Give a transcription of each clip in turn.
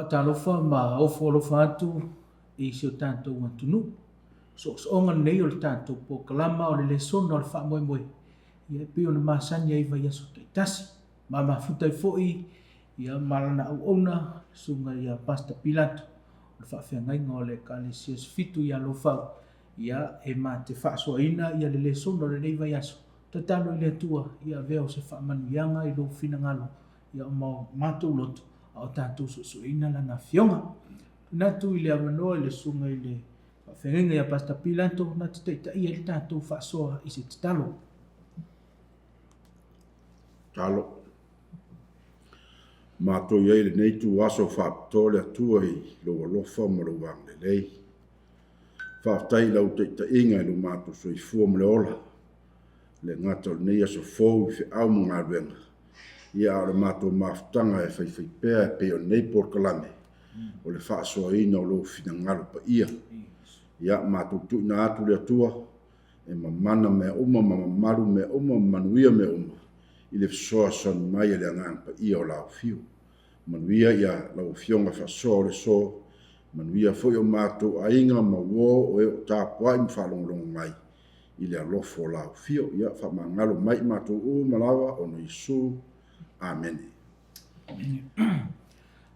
Talofa ma ofo alofa atu i se o tātou atunu. So onga nei o le tātou po kalama o le lesona o le wha moe moe. Ia pio na masani ai vai aso te tasi. Ma mafutai foi ia marana au ona sunga ia pasta pilato. O le wha whiangainga o le kalesias fitu ia lofau. Ia e ma te wha soaina ia le lesona o le nei vai aso. Tatalo i le atua ia veo se wha manuianga i lo fina ngalo. Ia o mau mātou loto. O tātou susuina lana fionga. Natu i le amanoa i le sunga i le whawhengenga ia pasta pilanto na te teita ia le tātou whaasoa i se talo. Talo. Mātou iei le neitu aso whaaptole atua i loa lofa ma lo wang le lei. Whaaftai lau teita inga i lo mātou so i fua mle ola. Le ngata o nei aso fōu i whi au mga ruenga. Ia o le mātou mafutanga e whaiwhaipea e peo nei porkalame. O le whaasoaina o lo fina ngaro pa ia. Ia mātou tuina atu le atua. E mamana mea uma, mamamaru mea uma, manuia mea uma. I le fisoa son mai le angang pa ia o lau fiu. Manuia ia lau fionga whasoa o le so. Manuia foi o mātou ainga ma wo o e o tāpua i mwhalonglong mai. I le alofo o lau fiu. Ia whamangalo mai mātou o malawa o no Isu. Amen.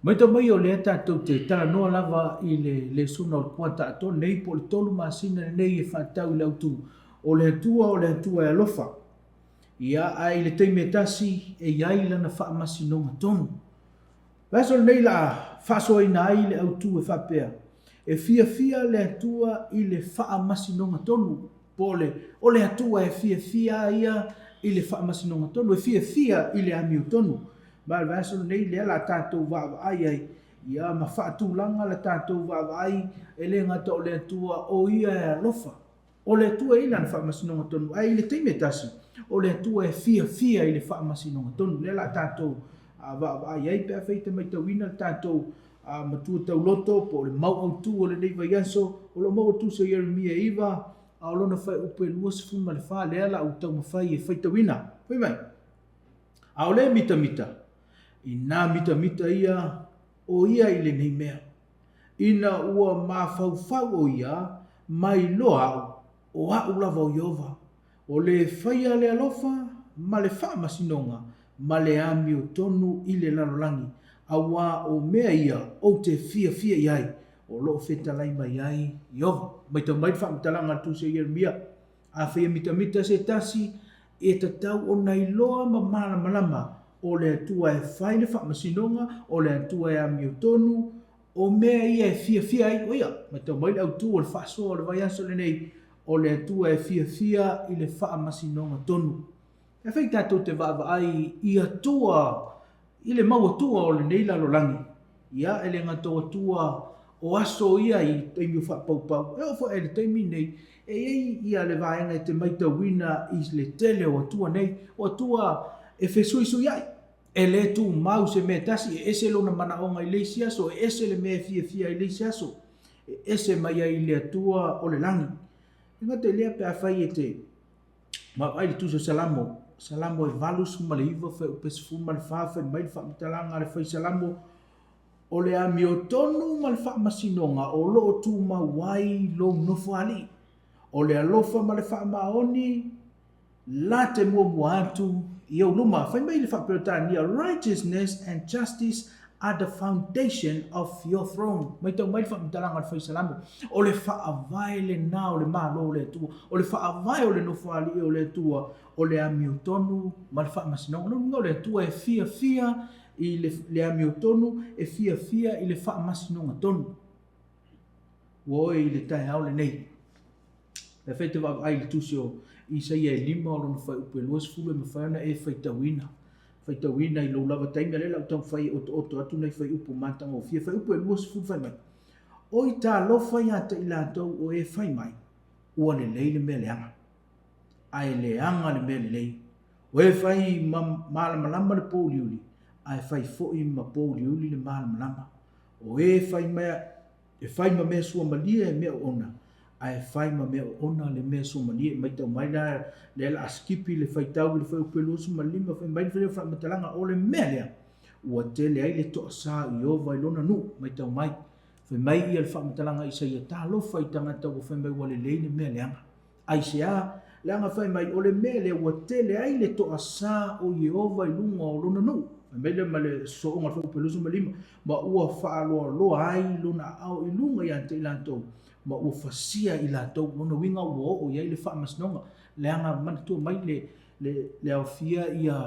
Mai to mai o le tātou te tala noa lava i le suna o le kuata ato nei po le tolu masina nei e whatau i lautu o le atua e alofa. Ia ai le teime tasi e iai lana wha masinonga tonu. Vaso nei la whasoa ina ai le autu e whapea. E fia le atua i le wha masinonga tonu. O le atua e fia ia i le wha masinonga tonu, e fia i le amiu tonu. Mai vaso nei le ala tātou wa'ai ai, ia ma whaatulanga la tātou wa'ai, e le ngata o le atua o ia e alofa. O le atua i lana wha masinonga tonu, ai le teime tasi, o le atua e fia i le wha masinonga tonu. Le ala tātou wa'ai ai, pia feita mai tauina tātou matua tau loto, po le mau au tu o le nei vai anso, o le mau au tu se Jeremia iwa, a lona fai upe lua se fuma le wha le ala au tau mawhai e whaita wina. Wai mai? A o le mita. I nā mita ia o ia i le nei mea. Ina ua mawhau o ia mai loa o au lava o Iova. O le whaia le alofa ma le wha masinonga ma le ami o tonu i le lalolangi. A wā o mea ia o te fia iai. O loo whetalai mai ai Iova. Mai tau mai whaamatalanga tu se Jeremia. A whea mita se tasi e tatau o nei loa ma malama o le atua e whaile whaamasinonga, o le atua e amio tonu, o mea ia e fia ai. Oia, mai tau mai au tu o le whaasoa o le vai aso le nei, o le atua e fia i le whaamasinonga tonu. E whai tātou te ai i atua, i le mau atua o le nei lalolangi. Ia e le ngato atua o aso ia i teimi o whapaupau. E ofo e le teimi nei, e ei ia le vaenga e te maitawina i le tele o atua nei, o atua e whesui ai. E le tu mau se me tasi, e ese lona manaonga i leisi aso, e ese le mea fia i leisi aso, e ese mai ai le atua o le langi. E ngate lea pe a whai e te, ma ai le tuso salamo e valus ma le iwa, whai upesi fuma le whawhai, mai le whaamitalanga le whai salamo, o le ami o tonu ma le whaamasinonga, o loo tu ma wai lo nofo ali. O le alofa ma le whaamaoni, la te mua atu, i au luma, whai mai le whapirotania, righteousness and justice are the foundation of your throne. Mai tau mai le whaamitalanga le whai salamo. O le whaavai le nā o le mālo o le atua, o le whaavai o le nofo ali o le atua, o le ami o tonu ma le whaamasinonga. No le atua e fia, i le ami o tonu e fia i le wha masinonga tonu. Woi le tai hao le nei. E whaite wa ai le tusio i saia e lima o lona whai upe luas fulu e mawhaiona e whaitawina. faitauina i lou lava taimi a le lau taufai oto atu nei fai upu matagofia fai upu e 2 fai mai o i talofa iā ta i latou o e fai mai ua lelei le mea leaga ae leaga le mea lelei o e fai malamalama le pouliuli ae fai foʻi ma pouliuli le malamalama o e fai ma mea suamalia e mea oona ae fai ma mea oona le mea suamalia e maitau mai la le ala askipi le faitau i le faupelu 5 fai mai le faia faamatalaga o le mea lea ua tele ai le toʻasā i ova i lona nuu maitau mai fai mai ia le faamatalaga i saia talofa i tagata ua fai mai ua lelei le mea leaga aiseā leaga fai mai o le mea lea ua tele ai le toʻasā o Iehova i luga o lona nuu fai mai le ma le sooga le faupelu 5 ma ua faaloaloa ai lona aʻao i luga iā te i latou ma ua fasia i latou lona uiga ua oo iai le faamasinoga leaga manatua mai le aofia ia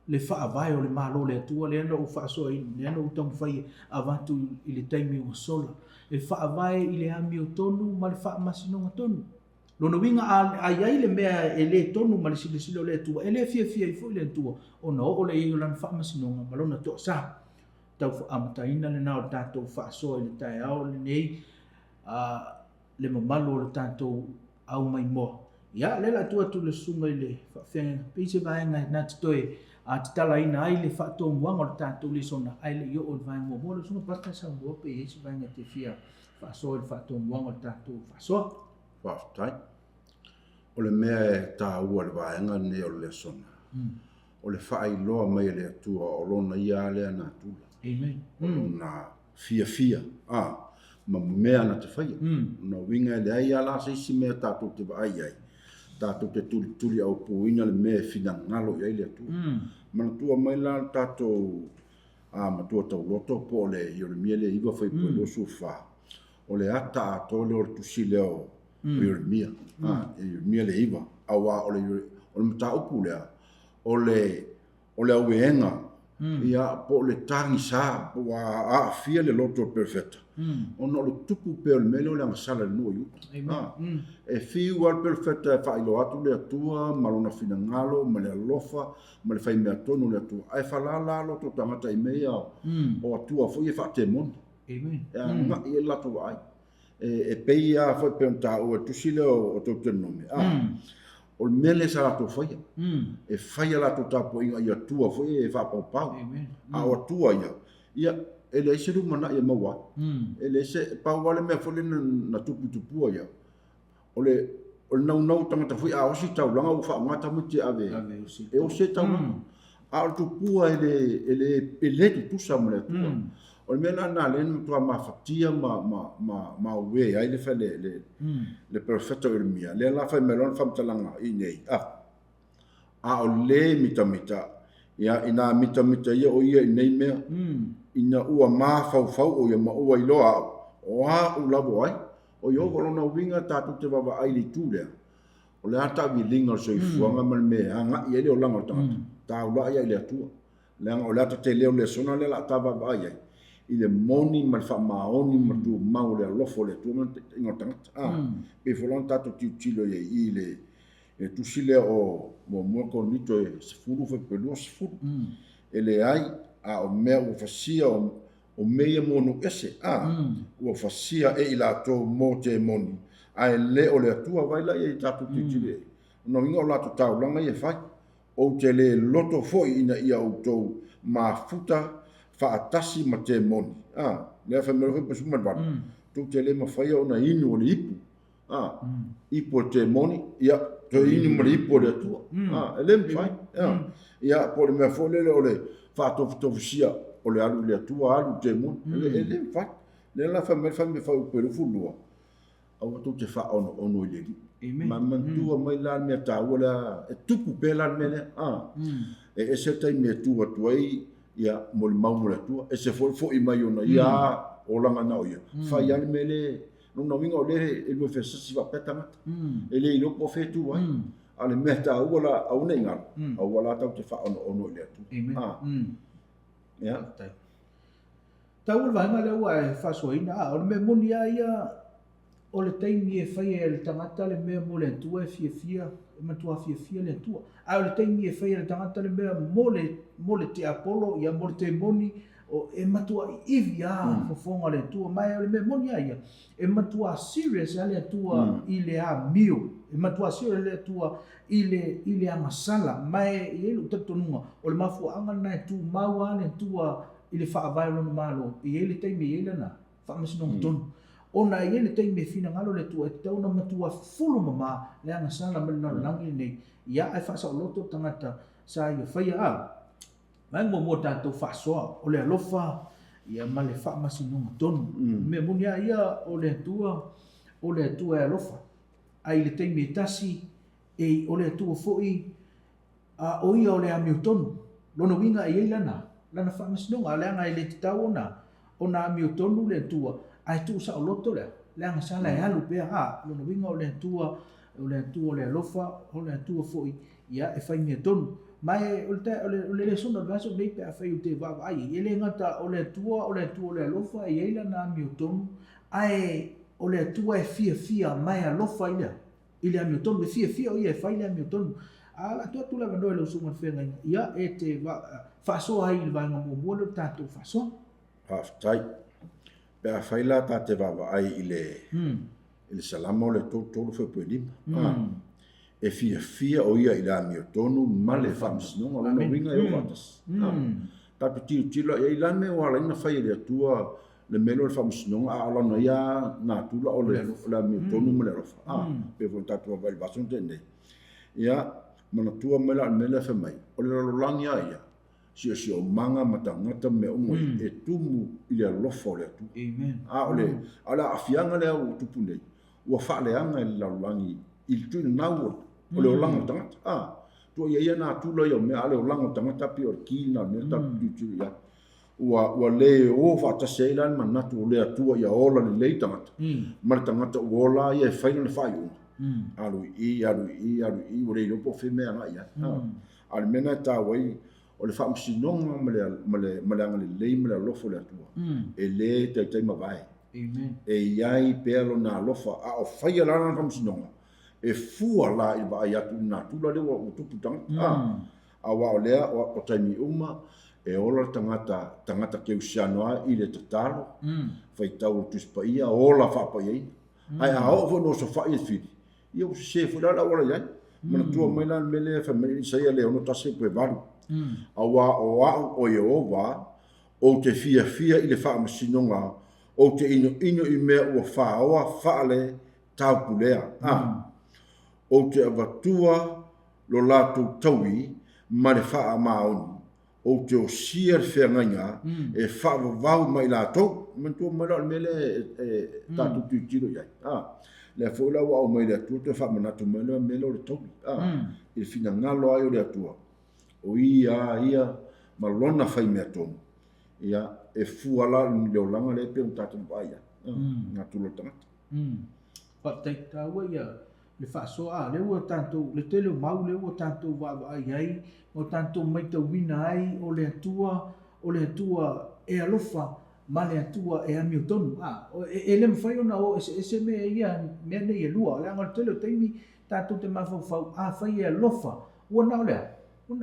le faavae o le malo le atua lea na ou faasoaina lea na ou taumafai avatu i le taimi ua sola e faavae i le ami o tonu ma le faamasinoga tonu lona uiga ai ai le mea e lē tonu ma le silesile o le atua e lē fiafia i foʻi le atua ona oo leʻi o lana faamasinoga ma lona toʻasā tau faamataina lenā o le tatou faasoa i le taeao lenei le mamalu o le tatou au mai moa ia le latou atu le susuga i le faafeaga peise vaega na tatoe te talaina ai le faatomuaga o le tatou lesona ae leʻi oo le vaemuamua le susuga pasta samoa pe ai se vaega tefia faasoa i le faatomuaga o le tatou faasoa faafetai o le mea e tāua le vaega nei o le lesona o le faailoa mai le atua o lona ia lea na tula amen o lona fiafia ma mea na te whaia. Na winga e lea ia la seisi mea tātou te vaai ai. Tātou te tuli au puina le mea whina ngalo i aile atua. Mana tua mai la tātou matua tau loto po le i o le mia le iwa whai pua losu wha. O le ata a tole o le tusi leo i o le mia. I o mia le iwa. Awa o le mata upu lea. O le auenga. Ia po le tangi sa po a fia le loto perfecta. Ono le tupu pe o le mele o le angasala le nua iuta. E fiu al perfecta e whailo atu le atua, malona fina ngalo, ma le alofa, ma le whai mea tonu le atua. Ai whalala loto tangata i mea o atua fo i e whaate moni. Nga i e lato wa ai. E pei a whai pe on ta o e tusile o tau tenome. O le mele sa lato whaia. E whaia lato tapo inga i atua fo i e whapau. A o atua ia. Ia e le ese rumana ia maua. E le ese pauale mea fo le na tupu tupua ia. O le nau tangata fui a osi tau langa u wha ngata muti ave. E o se tau langa. A o tupua e le tutusa mo le atua. O le mea na le tua mawhatia ma ue ai le wha le perfecto i le mia. Le la whai melon whamtalanga i nei. A o le mita. Ia ina mita ia o ia i nei mea. Ina ua mawhau o ia ma ua iloa. O a u labo ai. O i ogo lona winga tātou te wawa ai li tū lea. O le ata vi linga o soi fuanga mal mea. Nga i ele o langa o tangata. Tā ula ia i le atua. Leanga o le ata te leo le sona le la ta wawa ai ai. I le moni ma le wha maoni ma tu mau le alofo le tua man ingo tangata. Pe folon tātou tiu tilo i le tusile o mua konito e sefuru fe pelua sefuru. E le ai a o mea o fasia o meia monu ese. Ua fasia e i la tō mō te moni. A e le o le atua vaila i tātou tiu tilo e. No ingo la tu tau langa i e fai. O te le loto foi ina ia o tō mafuta faatasi ma te moni. Lea whai mero hipa suma wadu. Tō te le mawhaia o na inu o le ipu. Ipu o te moni. Ia, tō inu ma le ipu o le atua. E le mwhai. Ia, po le mea fōlele o le whaatofutofisia o le alu le atua alu te moni. E le mwhai. Le la whai mero me whai uperu fulua. Awa tō te wha ono i leli. Ma mantua mai la mea tāua la. E tupu pe la mea lea. E se tai mea tua tuai. Ia mo le mau le tua e se fo i mai ona ia o langa na ia fai ale mele no no winga o le e lo fesa si va petanga e le lo po fe tu ai ale meta o la au nei ngal au wala tau te fa ono le tu ia tau vai ma le wa fa so ina o me monia ia o le taimi e fai e le tangata le me mo le tua fia e matua fia le atua ai o le taimi e whaia le tangata le mea mo le te apolo ia mo le te moni o e matua iwi fofonga le atua mai o le mea moni aia e matua serious ale atua i le a mio e matua serious le atua i le a masala mai i elu tatonunga o le mafuanga na e tu maua le atua i le whaavai lona malo i ele taimi i ele na whaamasinonga tonu ona i ele taimi e fina ngalo le tua e tau na matua fulu mama le anga sala me na langi nei ia ai whaasa o loto tangata sa ia whaia a mai mo tātou whaasoa o le alofa ia ma le whaamasinonga tonu me munia ia o le atua e alofa ai le taimi e tasi e o le atua fo'i a o ia o le amiu tonu lona winga e lana whaamasinonga le anga i le titau ona amiu tonu le atua ai tu sa o loto le anga sala e alu pea lona winga o le atua o le alofa o le atua fo'i ia e whai mea tonu mai o le sona vaso nei pe a whai o te vavai e le ngata o le atua o le alofa e eila na amiu tonu ai o le atua e fia mai alofa i le amiu tonu e fia o ia e whai le amiu tonu ala tu la vano e lo sunga whenga ia e te whaasoa ai le vanga mua le tātou whaasoa Haftai. Pe a whaila ta te vavai i le salamo le tolu whepue e fia o ia i le amio tonu ma le whamsinonga lana winga e o watas. Tapu tilo ia i lame o ala ina whai le atua le melo le whamsinonga a alana ia nā tula o le amio tonu ma le rofa. Pe fo tatu wa bason tene. Ia mana tua mela mele whamai. O le rolangi a ia. Si o manga matangata me umoi e tumu i le alofa o le atua. Amen. Ole ala afianga le au tupu nei. Ua whaaleanga i le laulangi i le tuina nau o le olanga tangata. Tua ia na tula ia mea ale olanga tangata pi o le kina mea tapu tūturu ia. Ua le o whaatase ilan manatu o le atua ia ola le lei tangata. Mara tangata uola ia e whaina le whai una. Alu i o le ilopo whemea nga ia. Ale mena tā wai o le whaamsinonga ma le anga le lei ma le alofo le atua. E le tai mawai. Amen. E iai pelo na alofa a o whaia lana na whaamsinonga. E fua la i wa ai atu na tula lewa o tupu tangata. A wa o lea o taimi uma e ola tangata keu sianoa i le tatalo. Whai tau o tuspa ia ola whapa iei. Ai a o no so whai e whiri. Ia o se fulala ola iai. Mana tua maila mele whamei saia le ono tase pue varu. A wa o au o Yehova o te fia i le whaamasinonga o te ino i mea ua whaoa whaale tau pulea. O te avatua lo lātou taui ma le wha maoni. O te o sia le whengainga e whaavavau mai lātou. Mantua mai lau mele tātou tūtiro iai. Le fōla wa o mai le atua te whaamanatu mai lau mele o le taui. I le fina ngalo ai o le atua. O ia malona whai mea tonu. Ia e fuala ni leo langa le pe un tātou waia. Ngā tulo tangata. Whatai tāua ia le whaasoa le ua tātou, le tele mau le ua tātou wāwai ai, o tātou maita wina ai o le atua e alofa ma le atua e amio tonu. E le mwhai ona o ese mea ia mea nei e lua. Le anga le tele o teimi tātou te mawhau whai e alofa. Ua nao lea.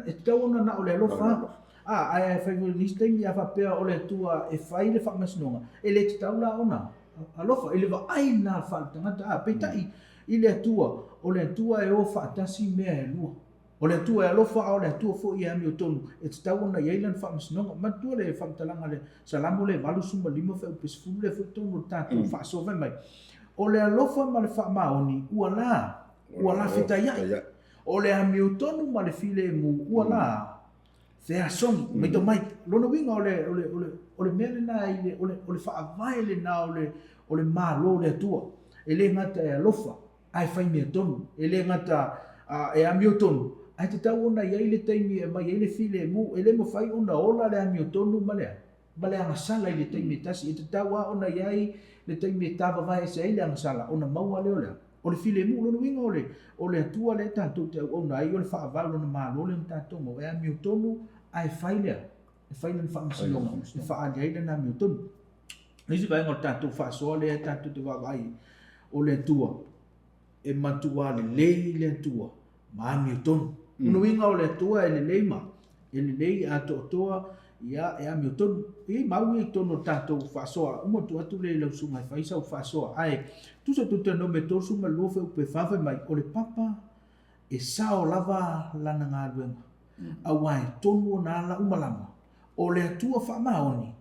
E tau ona na o le alofa. Ai whai nisi teimi a whapea o le atua e whai le whamasinonga. E le te tau la ona. Alofa, e le wa ai nā whaatangata. Peitai i le atua. O le atua e o whaatasi mea e lua. O le atua e alofa o le atua fo i amio tonu. E te tau ona iailan whamasinonga. Matua le whamatalanga le salamo le walu suma lima whau pesifuru le whautonu tātou whaasova mai. O le alofa ma le whaamaoni ua la whitaiai. O le amio tonu ma le file mu ua la thea songi. Maito mai, lona winga o le mele na o le whaavai le na o le malo le atua. E le ngata e alofa, ai whai mea tonu. E le ngata e amio tonu. Ai te tau ona iai le taimi e mai, iai le file mu, e le mo whai ona ola le amio tonu ma lea. Ma le angasala i le taimi tasi. E te tau a ona iai le taimi tava vai e se ai le angasala. Ona maua leo lea. O le file mu, lona winga o le atua le tātou te au ona ai o le whaavau lona malo le tātou mo. E amio tonu ai whai lea. E whai lana whaamasinonga. E whaali ai lana amio tonu. Nisi vai ngor tātou whaasoa le tātou te wawai o le atua. E matua le lei le atua. ma mi ton no winga o le tua ele leima ele lei a toa ia e a mi ton e ma wi ton no tato fa so mo tu atu le lo su mai fa isa fa so ai tu se tu te no me to su ma lo fe pe fa mai o le papa e sao lava lana ngā ruenga. A wai tonu o nā la umalama. O le atua wha maoni.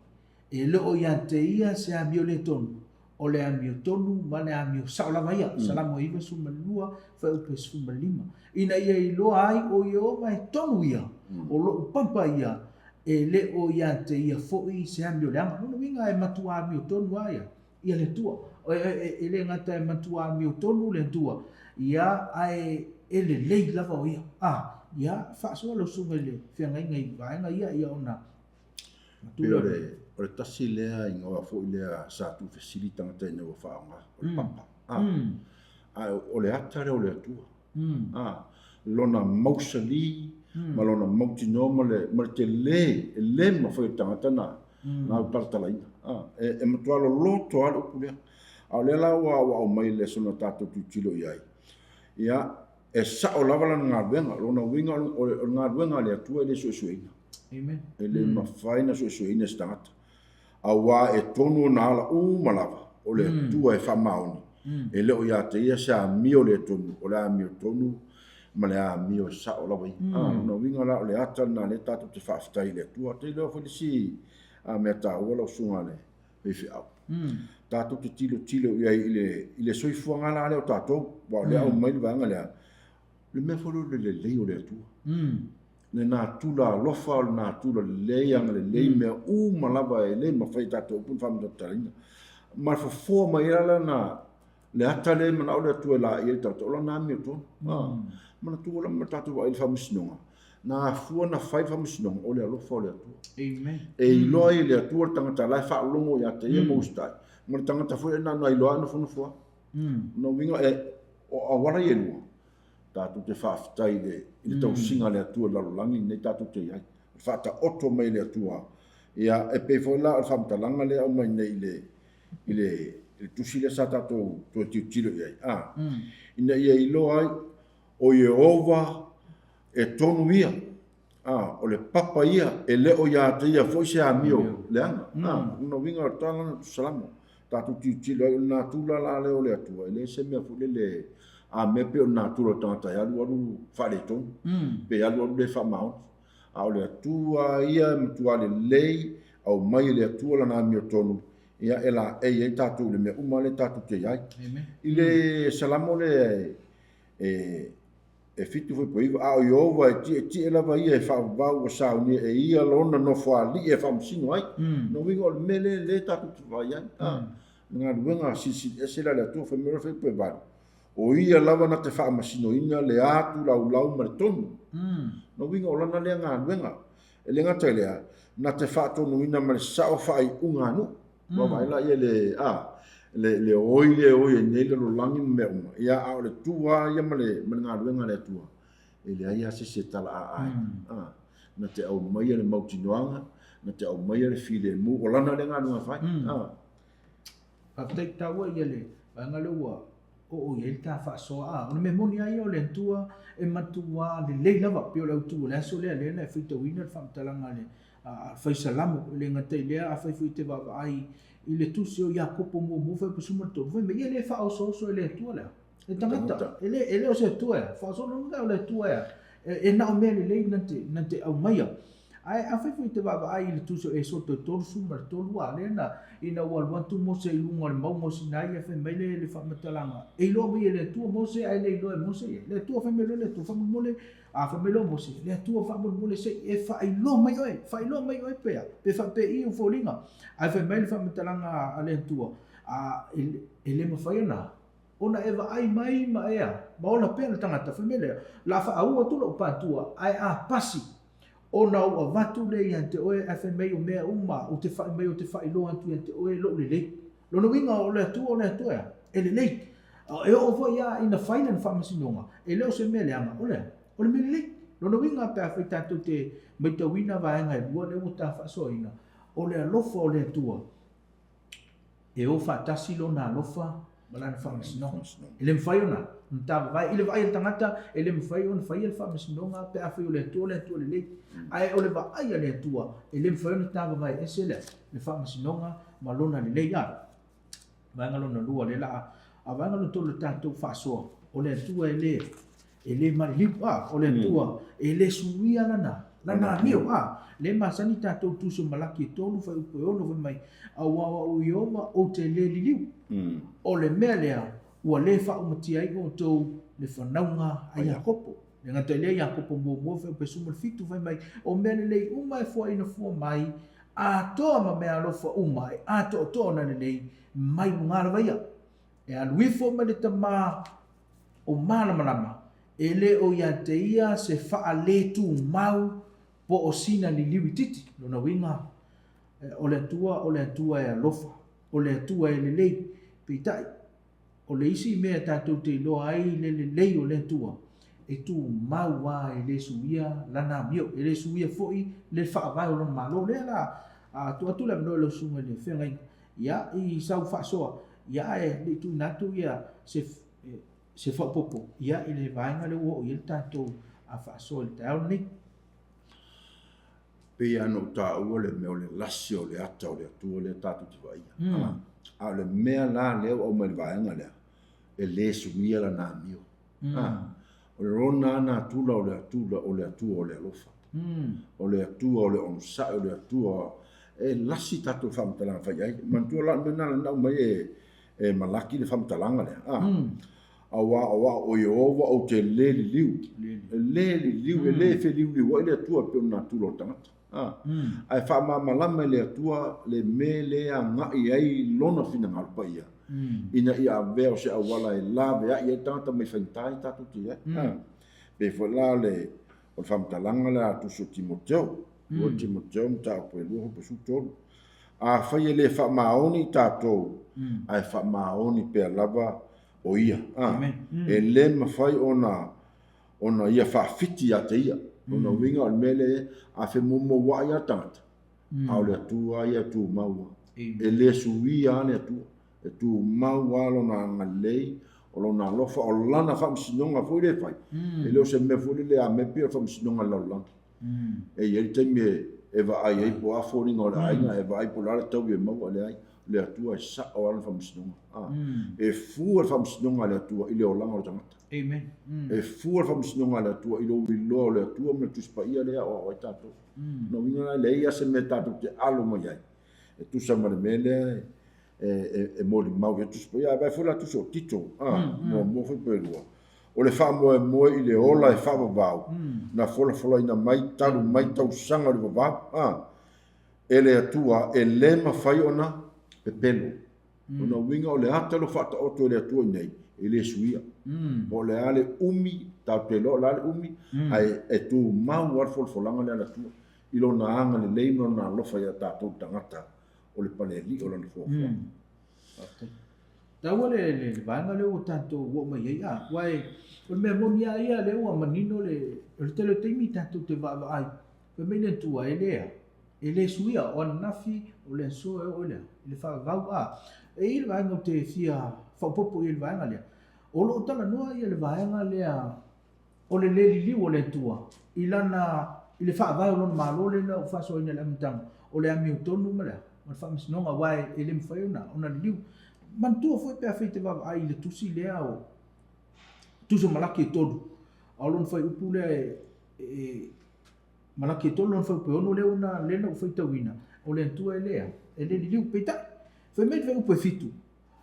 E leo ia te ia se a mio le tonu. O le a mio tonu ma le a mio sao lava ia. Salamo iwa suma lua wha upe suma lima. Ina ia i loa ai o ia o mai tonu ia. O lo upampa ia. E leo ia te ia foi se a mio le anga. Nono winga e matua a mio tonu aia. Ia le tua. E le ngata e matua a mio tonu le tua. Ia ai ele lei lava o ia. Ia whaasoa lo sunga le whiangai ngai vaenga ia ona. Peo le tasi lea i ngawa fo i lea sa tu fesili tangata i newa whaanga. O le papa. O le atare o le atua. Lona mausali, ma lona mautino ma le te le ma whai tangata na. Nā uparatalaina. E matua lo loto ala upulea. A le la wa mai le sona tato tu tilo i ai. Ia e sa o lava lana ngā ruenga, lona winga o ngā ruenga le atua le suesueina. Amen. E le mawhaina suesueina se tangata. A wā e tonu na ala malava, o le atua e whamaoni. E leo ia te ia se a mio le tonu, o le a mio tonu, ma le a mio sa o lava i. Lona winga la o le ata na le tato te whaafitai le atua, te leo whali si a mea tā ua sunga le wewhi au. Tato te tilo ia i le soifua ngā le o tato, wa le au mai vanga lea, le mea whalo le lei o le atua. Le nā tula lofa o le nā tula lei anga le lei mea malava e lei ma whai tato upun whamita tarina. Ma whafua mai ala na le ata le mana o le atua la i e tato, ola nā mea tonu. Mana tua la ma tato wa i le whamisinonga. Nā fua na whai whamisinonga o le alofa o le atua. Amen. E i loa i le atua tangata lai whaalongo i a te e maustai. Ma le tangata fua e nā no i loa na whanafua. No winga e o awara i e lua. Tātou te whaafitai le tau singa le atua lalolangi, nei tātou te iai. Whaata oto mai le atua. Ia e pei la o whamtalanga le au mai nei i le tusi le sa tātou tua tiu tilo iai. Ina ia i loa ai, o Yehova e tonu ia. O le papa ia, e leo ia te ia foi se a mio le anga. Una winga o tanga salamo. Tātou tiu tilo ai, nā tula la leo le atua. Le se mea fule le a me pe na turo tanta ya lu fale ton pe ya lu le fa mau a le tua ia tua le lei au mai le tua la na mi tonu ia ela e tatu le me uma le tatu te ai ile salamo le e fitu foi poi a yo va ti ela va ia fa va o sa ni e ia lona no fa li e fa msino ai no wingo mele le tatu va ia nga luenga si e la tua fa me fa pe va o ia lava na te whaamasinoina le atu lau ma le tonu. No winga o lana lea ngā nuenga. E le ngata lea, na te whaatonuina ma le sao whaai unga anu. Ma waila ia le oi e nei le lolangi me unga. Ia au le tua ia ma le ngā nuenga le tua. E le aia se tala a ai. Na te au maia le mautinoanga, na te au maia le file mu. O lana le ngā nuenga whai. Apetei taua ia le, vanga le ua. O ia ta fa so ona me moni ai o le tua e matua le le lava pe o le tua le so le le fita winner fam talanga le fa salamu le ngate le a fa fita va ai i le tusi o Iakopo mo fa pusuma to foi me ele fa so le tua le e tangata ele o se tua fa so no nga le tua e na o me le nante au maia ai a fa fita va ai le tusi e so to suma to lua le na ina wal wantu mo se lunga le mau mo sinai e fa mele le fa matalanga e lo me le tua mo se ai le lo mo se le tua fa mele le tua fa mo le a fa mele mo se le tua fa mo le se e fa ai lo mai oi pe fa pe i u folinga ai fa mele fa matalanga a le tua a ele mo fa na ona eva ai mai ma ea ma ona pena tangata fa mele la fa au tu lo pa tua ai a pasi ona o vatu le ia te oe FMA o mea uma o te whai mai o te whai loa tu ia te oe lo le lei. Lono winga o le atua e le lei. E o fo ia ina whaina na whamasinonga. E leo se mea le ama o le mea le lei. Lono winga pe a whai tātou te maitawina vaenga e bua le o tā whasoina. O le alofa o le atua. E o whatasi lo na alofa malana whamasinonga. Ele mwhai ona, mtawa vai, ile vai tangata, ele mwhai ona, whai ele whamasinonga, pe awhi o le atua le lei. Ai o le vai le atua, ele mwhai ona tawa vai, esele, le whamasinonga, malona le lei a. Vanga lona lua le la, a vanga lona tolo tātou whasoa, o le atua ele mari liu a, o le atua, ele suia lana mio a, le masani tātou tuso malaki tonu, whai upo ono, whai mai, a wawa o ioma o te le liu. O le mea lea, ua le whaumati ai o tau le whanaunga a Iakopo. Le ngata le Iakopo mō whai upe suma fitu whai mai, o mea le lei umai fua ina fua mai, a toa ma mea alofa umai, a toa na le lei, mai ngara vaia. E aluifo ma le tama o malama, e le o ia te ia se wha le tu mau po o sina ni liwi titi, lona winga, o le atua e alofa, o le atua e le lei, peitai, o le isi mea tātou te loa ai le lei o le atua, e tu mau wā e le suia lana mio, e le suia foi le whaavai o lona malo, le la, a tu le manoe lo sunga le whengai, ia i sau whaasoa, ia e le tu natu ia se whapopo, ia i le vainga le ua o i le tātou a whaasoa le tau nei. Pea no ta ua le meo le lasi o le ata o le atua le tātou te vaia. A le mea la leo au mai vaenga lea, e le sumia la nā mio. O le rona ana tula o le atua o le alofa. O le atua o le onsa o le atua, e lasi tātou whamtalanga whai ai. Mantua la mena la nau mai e malaki le whamtalanga lea. Awa o Yehova o te le liu. Le liu, e le fe liu liu, o le atua pe una tula o tangata. Ai whamamalama le atua le me le a ngai ai lona fina ngalpa ia. Ina ia veo se awala e la vea ia tangata mai whaintai tatu ti e. Pe whala le o whamtalanga le atu so Timoteo. O Timoteo mta o pe luho pe su tolu. A whai le whamaoni tātou. Ai whamaoni pe alava o ia. E le mawhai ona ia whaafiti a te ia. Ona winga o mele a fe momo wa ia tangata. Au le atua ia tu maua. E le suia ane atua. E tu maua lona ngalei, o lona lofa, o lana whamsinonga fwoi le fai. E leo se me fwoi le a mepi o whamsinonga laulanga. E ieri teimi e wa ai po a fwoi o le ainga, e wa ai po lare tau e maua le ai. Le atua e sa o ala whamsinonga. E fua whamsinonga le atua i le o langa o tangata. Amen. E fua whamsinonga le atua i lo wiloa le atua me tuspa ia lea o ai tātou. No winga le ia se me tātou te alo mai ai. E tusa mare mele e moli mau e tuspa ia vai fula tuso tito. Mo fui pelua. O le wha moe i le ola e wha wavau. Na fola ina mai taru mai tau sanga le wavau. E le atua e le mawhai ona pe pelo. Ona winga o le atalo whata oto le atua nei. E le suia. O le ale umi, tau te lo, le ale umi, ai e tu mau ar folanga le ala tua. I lo na anga le leino na lofa ia tātou tangata o le pale li o lana fōfua. Taua le vanga le o tātou o mai ei a, wai, o mea moni a ia le o manino le telo teimi tātou te vaa ai. Pe mei le tua e lea, e le suia o nafi o le sua o lea, le wha vau a. E i le vanga o te fia whaupopo i le vanga lea. O lo tala noa ia le vanga lea, o le liu o le tua, i lana, i le wha vai o lona malo le na o whaso ina le amitanga, o le ami utonu ma lea, ma le wha wai e le mwhai ona liu. Mantua foi pe a feite vava ai le tusi lea o tuso malaki e tolu. Au lona whai upu lea malaki e tolu lona whai upu ono lea ona lena o whai tauina. O le antua e lea, e le liu peitai. Whai mei whai upu e fitu.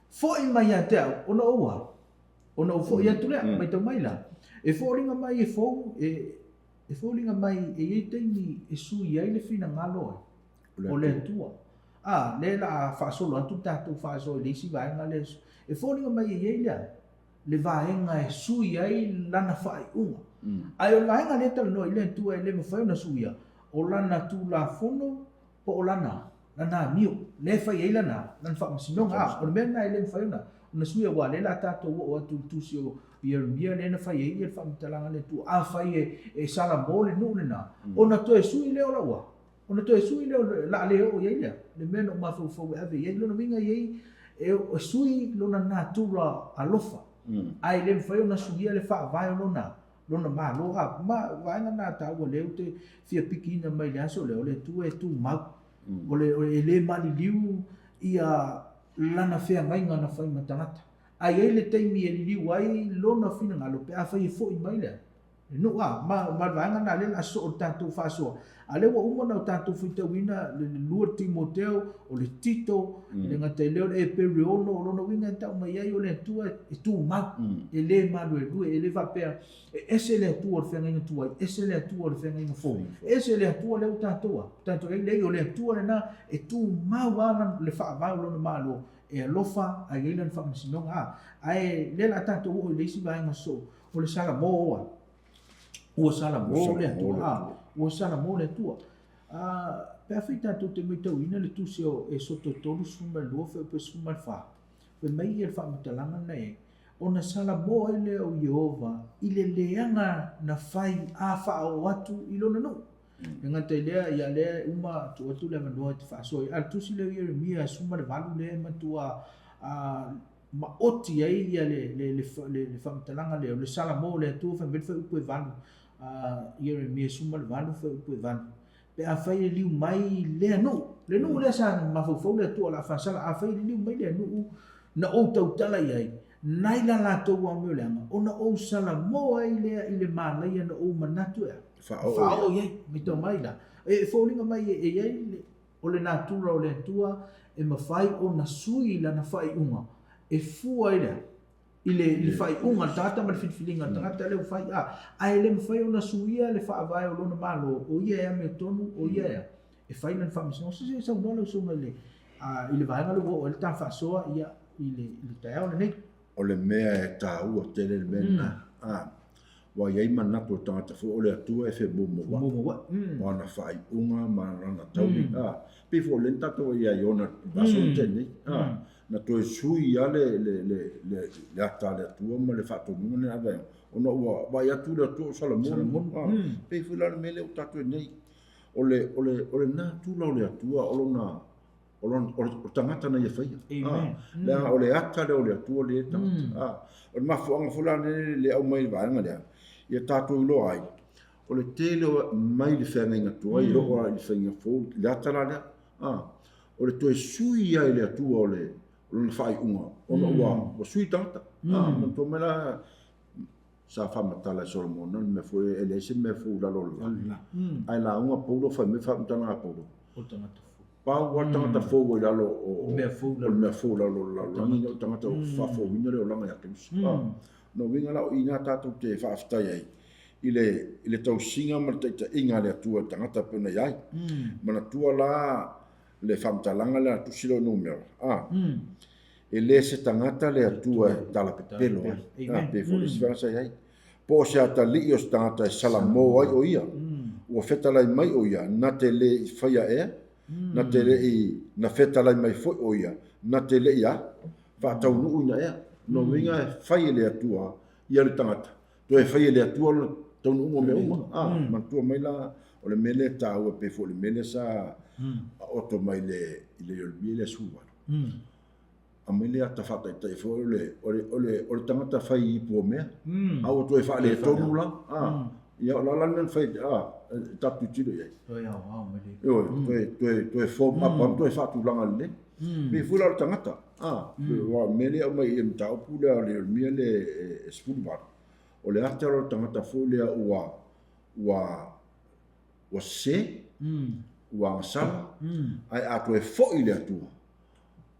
Fo i mai a te au, ona oua. Ona o fo i atu lea, mai tau mai la. E fo ringa mai e fo, e fo ringa mai e i teini e sui ai le fina ngalo o le antua. Le la whaasolo antu tātou whaasolo le isi vaenga le e fōringa mai e lea le vaenga e sui ai lana whae unga. Ai o vaenga le tala no i le tua e le mawhai na suia o lana tu la fono po o lana mio le whai e lana wha masinonga o le mena e le mawhai na na suia wa le la tātou o atu tusi o Ieremia le na whai e le wha mitalanga le tu a whai e sala mole nune na o na to e sui le o la ua. Ona to e sui leo la leo ye ia le meno ma fo ave ye lo winga ye e sui lona na tura alofa ai le fai ona suia le fa vai lona malo ma vai na ta o le te fia pikina mai le aso le tu e tu ma o le mali liu ia lana fea ngai ngana fai matangata ai le taimi e liu ai lona fina ngalo pe a fai fo i mai le no ma vai na le aso tanto fa so ale wa uma na tanto fita wina le lua Timoteo o le Tito le ngata leo e periono o no winga ta mai ai o le tua e tu ma e le ma e le va per ese le tua fenga in tua ese le tua fenga in fo ese le tua le tanto le o le tua na e tu ma wa le fa va lo malo e lofa ai le fa sino ai le la tanto o le si va in so o le sala mo o sala mo le tua o sana mo le tua pe afita tu te mita wina le tu se o e soto tolu suma lo fe pe suma fa pe mai e fa matalanga nei ona sala mo ele o Jehova ile leanga na fai a fa o watu ilona no nga te le ya le uma tu tu le mano te fa so al tu si le Jeremia suma le valu le matua ma oti ai ya le fa matalanga le sala mo le tu fa me fa u valu Jeremia suma le valu fe u valu pe a fai liu mai le no le sa ma fo le tu la fa sala a fai liu mai le no na o tau tala ai nai la to wa me le ona o sala mo ai le ma lai na o manatu e fa o ye mi to mai la e fo linga mai e ai o le natura o le tua e ma fai o na sui la na fai uma e fu ai le ile fai unga tata ma filinga tata le fai ai le fai ona suia le fa vai o lona malo o ia me tonu o ia e fai na fa miso se sa no so le ile vai ngalo o le ta fa so ia ile ta o le o le mea e tā ua tele le mena wa iai manato tangata fo o le atua e fe momo wa wana whai unga ma rana tauri pe fo le tato ia iona aso tene na toe sui ia le ata le atua ma le whato nunga ne ave ona ua vai atu le atua Salamon pe fo la mele o tato e nei o le nā tula o le atua o lona o tangata na ia whaia. Lea o le ata le o le atua le tangata. O le mafuanga fulane le au mai vaenga lea. Ia tātou ilo ai. O le tele mai le whenga inga tua, i roko ai le whenga fōu, le ata la lea. O le toe sui ai le atua o le whai unga. O na ua sui tangata. Man tō mela sa whamatala Solomon, me fōe ele se me fōu lalo le. Ai la unga paulo whai me whamatanga paulo. O tangata. Pau wa tangata fōu i lalo o mea fōu lalo langi o tangata o whafo wina le o langa yakemus. No winga lao i ngā tātou te whaaftai ai. I le tau singa ma te inga le atua tangata puna iai. Mana tua la le whamtalanga le atu silo numero. E le se tangata le atua tala pepelo. Pe fōu le siwasa iai. Po se ata li o se tangata e salamo ai o ia. Ua whetalai mai o ia. Na te le i whaia ea. Na te rei na whetalai mai foi o ia, na te rei a, whaatau nuu ina ea. No winga e whai le atua ia le tangata. To e whai le atua le tau nuu o me uma. Mantua mai la o le mele tā ua pefo le mele sa oto mai le olmi le suwa. A mai le ata whata i tai fo o le tangata whai i po mea. A o to e wha le tonu la. Ia o la men fai tatu tiro iai. Toe fo mapa, toe whatu langa le. Me fula o tangata. Wa mele au mai im tau pula o le olmia le spulu wara. O le ata o tangata fo lea ua se, ua ngasala. Ai ato e fo i le atua.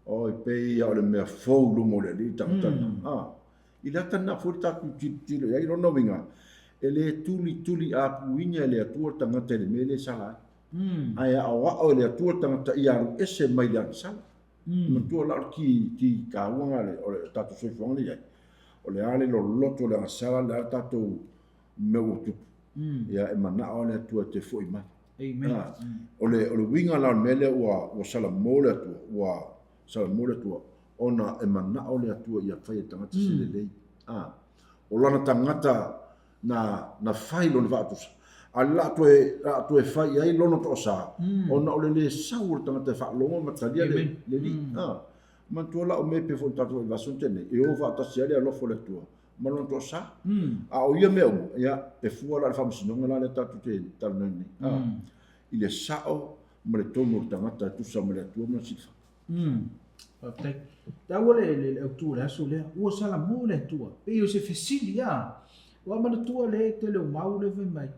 O i pei au le mea fo lumo le li tangata. I le ata na fo tatu tiro iai rona winga. E le tuli a puinya le atua tangata le mele sala. Ai o le atua tangata i aru ese mai le sala. Matua la ki kawanga le o le tatu soifong le iai. O le ale lo loto le sala le tatu meu tu. Ia e mana o le atua te foi mai. O le winga la mele ua sala mole atua, ua sala mole atua. Ona e mana o le atua ia fai tangata sile lei. O lana tangata na fai lo va tus alla to e fai ai lo no to sa ona o le sau tanga te fa lo ma talia le li Man tua la o me pe fo tatu va sontene e o va ta sia le lo fo le tua. Man non to sa. A o ia me o ia e fu la fa msino ngala le tatu te tal nani. Ile sao mo le tonu tangata tu sa mo le tua ma sifa. Okay. Ta wole le tu la so le o sala mo le tua. Pe yo se fesilia. Wa ma tua le te le mau le ve mai.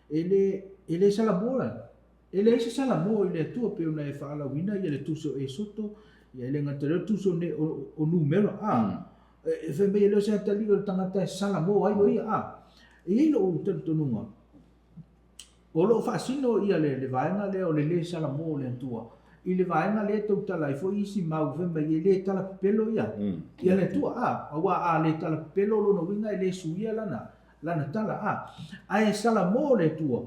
Ele sala bola. Ele se sala mo le tua pe ona e fa la wina ia le tu so e soto. Ia le ngata tu so ne o numero e fe me le se tali o tangata sala mo ai o ia e lo o te tonunga. O lo fa sino ia le vaina le o le sala mo le tua. I le vaina le tau tala i fo isi mau vemba i le tala pelo ia. Ia le tua awa le tala pelo lo no winga i le suia lana tala Ai sala mo le tua.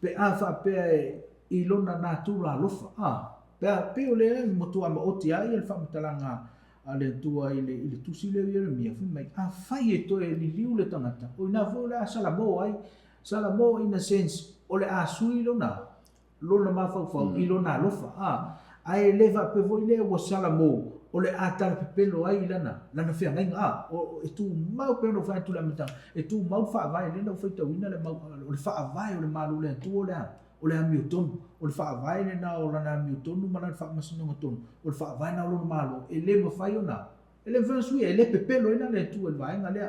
Pe fa pe i lona natura lofa pe o le mo tua ma oti ai le fa matalanga ale tua i le tusi le ia mia mai fai e to e li liu le tangata. O ina fo le sala mo in a sense o le sui lona mafau i lona lofa ai leva pe voi le o sala mo o le atala pepelo ai lana feaga o e tu mau pe no fa tu la mata e tu mau fa vai le no fa tawina le mau o le fa vai o le malu le tu o le amiuton o le fa vai le na o lana amiuton ma le fa masino ngaton o le fa vai na o lo malu e le mo fai ona e le fa sui e le pepelo ina le tu e vai nga le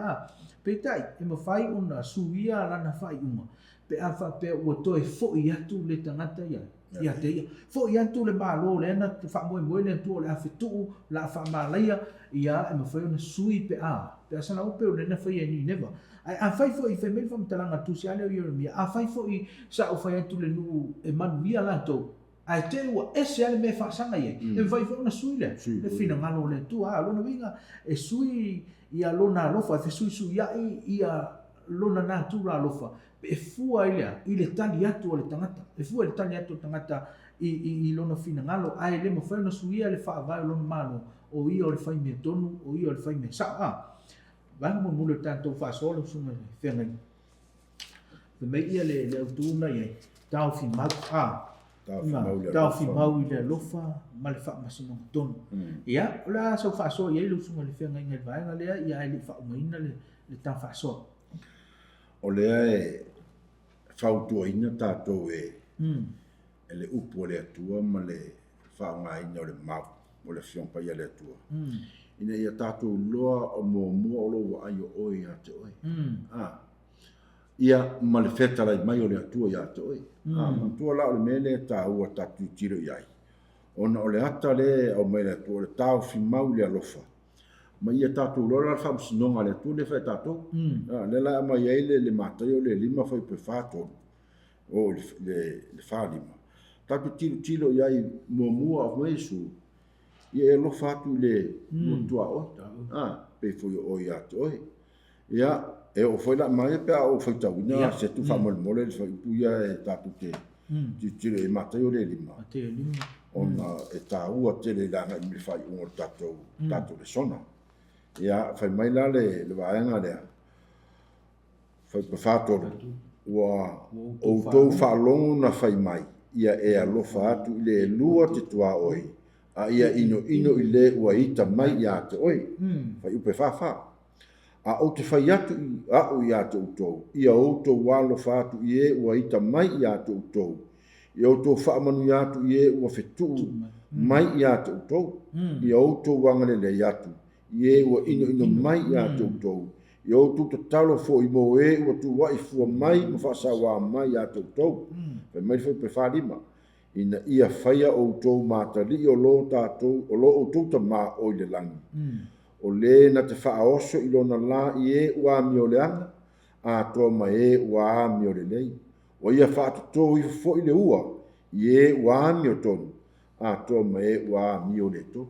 pe tai e mo fai ona suia lana fai uma pe fa pe o to e fo ia tu le tangata ia te ia fo ia tu le malo le na fa mo le tu le afetu la fa malaya ia e mo fai ona sui pe pe sana o pe o le na fai ni neva ai fai fo i fe me fa mtalanga tu sia le o mi fai fo i sa o fai tu le nu e manu via la to ai te o ese ale me fa sanga ia e fai fo ona sui le fina ngalo le tu lo na winga e sui ia lona lofa fe sui ia lona natura lofa e fua i le tali atu o le tangata e fua le tali atu o tangata i lona fina ngalo ai le mo fai na suia le fa vai lona malo o ia o le fai me tonu o ia o le fai me sa Vang mo mulo tanto fa solo sunga fenga. Pe me ia le utuna ia tau fi mau tau fi mau le lofa ma le fa masino ton. Ia la so fa so ia lu sunga le fenga ngai vai nga le ia le fa umaina le ta fa so. O le e fa utuina tato e le upo le atua ma le fa ngai no le mau o le fion pa ia le atua. Ina ia tātou loa o mua o lo ai o oi a te oi. Ia ma le whetara mai o le atua i a te oi. Mantua la o le mele tā ua tātou tiro iai. Ona o le ata le au mai le atua le tāu fi mau le alofa. Ma ia tātou loa la wham sinonga le atua le whai tātou. Le la ama iai le mātai o le lima whai pe whātou. O le whālima. Tātou tiro iai mua o mai su. Ia e lo fatu le tua o pe foi o ia to ia e o foi la mai pe o foi tau na se tu fa mole le foi puia e tatu te ti le mata yo le lima ona e ta u te le la mi fai un tatu le sona ia fai mai la le vaenga le foi pe fatu wa o to fa long na fai mai ia e lo fatu le lua te tua oi ia ino i le ua ita mai ia te oi fai upe fa o te fai atu o ia te utou ia outou walo fatu i e ua ita mai ia te utou ia outou whaamanu ia tu i e ua fetu mai ia te utou ia outou wangalele ia tu i e ua ino mai ia te utou ia outou te talo fo i mo e ua tu wa i fua mai ma whaasawa mai ia te utou fai mai fai pe whalima ina ia faia outou matali o lo tātou o lo outou ta mā o le langi. O le na te whaaoso i lona la i e ua mi o le anga, a toa ma e ua mi o le lei. O ia whaatoto i fo i le ua, i e ua mi o tonu, a toa ma e ua mi o le tonu.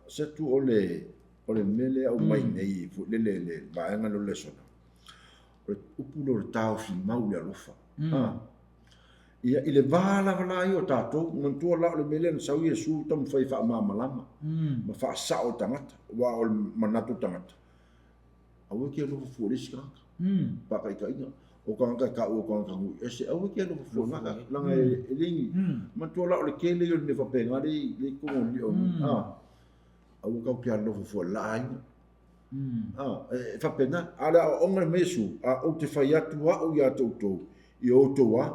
Setu o le mele au mai nei, le vaenga lo le sona. O le upulo le tau fi mau le alofa. Ia i le vala i o tātou, mantua lao le mele na sau Iesu tamu whai wha māmalama, ma wha sao tangata, wa o le manatu tangata. Awe kia lofa fuorisi kanka, papa i ka inga, o kanka ka o kanka ngui, ese awe kia lofa fuoranga, langa e lingi, mantua lao le kele i o le whapengari, le kongo li o au kau ke alo fo lai fa pena ala onga mesu a o te fai atu o ya to i o to wa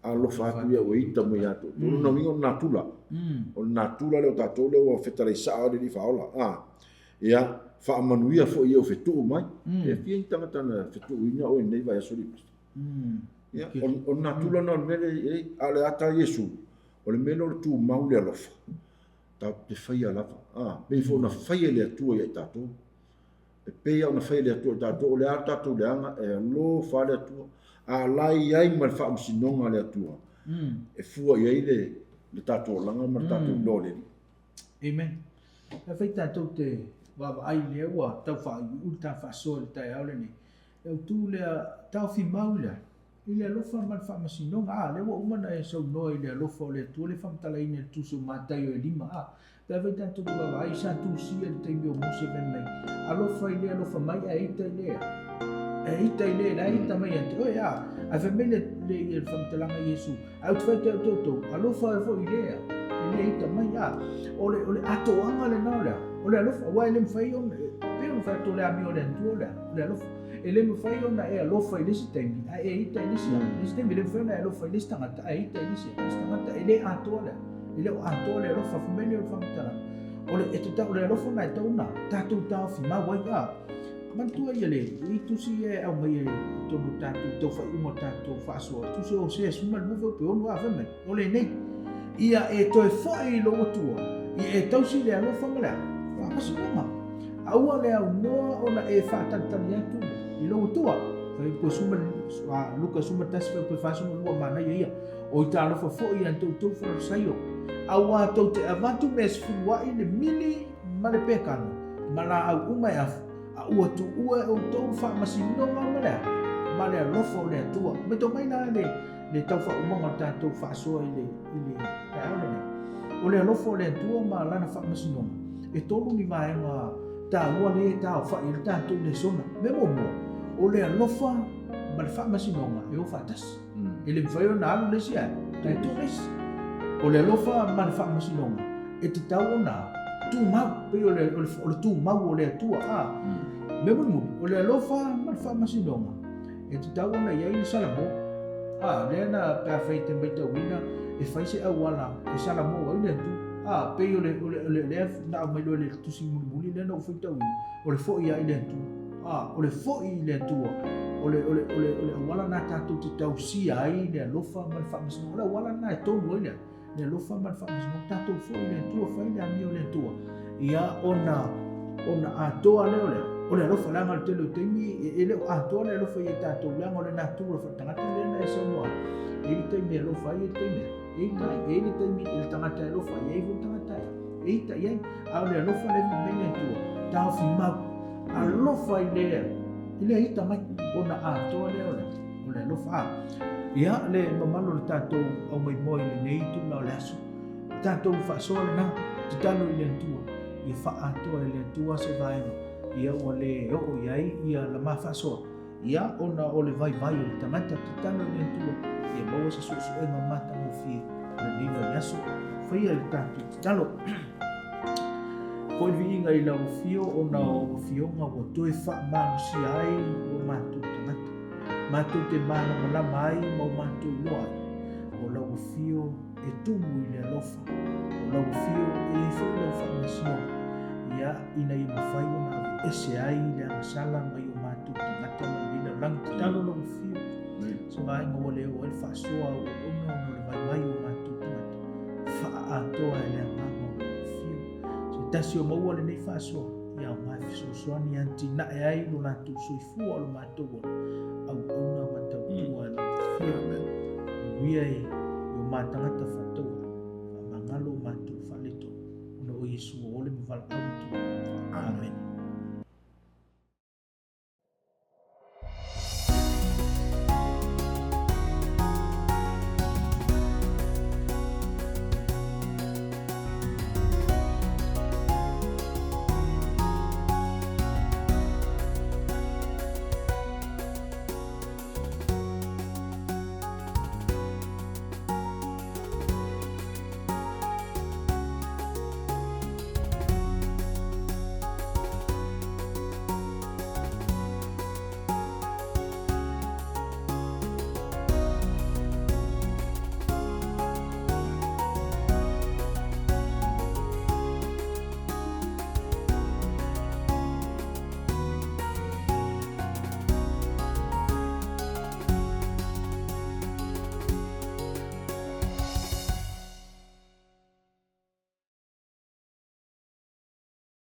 a lo fa tu ya wei ta mo ya to no mi on natula le o tatou le o fetale sa o di fa ola ia fa manuia fo i o fetu mai e fien tangata na fetu ina o nei vai soli ia on natula no mele ale ata Yesu o le melo tu mau le alofa ta te fai ala me fo na fai le tu ia tatou e pe ona fai le tu tatou le ata tu le anga e lo fa le tu a lai ai ma fa sinonga le tu e fu ia le tatou langa ma tatou lole amen e fai tatou te wa ai le wa tau fa u ta fa so le tai au le ni e tu le tau fi mau le ile lo fa mal fa sinonga le wa umana e so no ile lo fa le tu le fa tala ine tu so matai o lima pe ve tanto do wa ai sa tu si le te bio mo se ben mai alo fa ile lo fa mai ai te le la ita mai ante o ya a fe me le fa tala mai Yesu au te fa te to alo fa fo ile ita mai ole ato anga le na ole alo fa wa ile fa yo pe no fa to le ami ole tu ole alo ele me fai ona e alofa i lesi taimi a e ita i lesi taimi le fai ona e alofa i lesi tangata a ita i lesi tangata ele atoa ele o atoa le alofa fumene o whamatara ole e te tau le alofa na e tauna tātou tau fi mawai mantua ia le i tusi e au mai e tonu tātou tau whai umo tātou whaasoa tusi o se suma luwe pe onu a whame ole nei ia e toe whai lo atua i e tausi le alofa mala whamasi noma aua le au noa ona e whaatantani atu i lo tua fai ko suma luka suma tas pe fa suma lua mana ia o ta lo fo i anto to fo saio awa to te avatu mes fuwa i le mili male pekano mala au uma ya a u tu u o to fa masino mala mala lo fo le tua me to mai na le tau fa uma ngata to fa so i le ta o le lo fo le tua mala na fa masino e tolu ni mai ma ta ua le ta fa i ta to le sona me mo o le alofa ma le whaamasinonga e o whaatas. E le mwhaio na alu lesi ai, tai tō lesi. O le alofa ma le whaamasinonga e te tau o nā tū mau, pe o le tū mau o le atua me mui o le alofa ma le whaamasinonga e te tau o na iai ni salamo. Lea na pēr whai te maita wina e whaise au ala e salamo au le atu. Pe o le lea na au mailo le tusi muli lea na u whaita wina o le fo ia i le atu. O le fo'i le tua o le wala na tātou te tausia ai le alofa ma le whaamasinonga o le wala na e tonu ai le alofa ma le whaamasinonga tātou fo'i le tua whai le ami o le tua ia ona atoa o le alofa langa le tele o teimi e le o atoa le alofa i e tātou langa o le nātua le whatangata le na e saunua e le teimi e alofa i e teimi e le teimi e le tangata e alofa i e iwo tangata e ita i ai a le alofa le mene tua tāo fi mau alofa i le ita mai ona atoa le o le alofa ia le mamalo le tātou au mai moi le nei tu la le aso tātou whaasoa le nā te talo i le antua i whaatoa i le antua se vaenga ia o le o iai ia la ma whaasoa ia ona o le vai o le tangata te talo i le antua ia maua sa susu e mamata mo fie le niwa i aso whaia le tātou te talo ko i vinga i lau fio o na o fionga o toe wha manusi ai o mātou tangata. Mātou te mana malama ai ma o mātou loa ai. O lau fio e tumu i le alofa. O lau fio e whi lau wha masinonga. Ia ina i mawhai o na awe ese ai le angasala mai o mātou tangata ma lina langi te talo lau fio. So vai ngā le o e whaasoa o ono le vai mai o mātou tangata. Wha atoa e le angama tasi o maua le nei whaasoa ia o mai fisosoani anti na e ai lo nātou soifua o lo mātou au auna matau tua e lau whia uia e o mātangata whataua a mangalo mātou whaleto ona o Yesu o le mawala autu. Amen.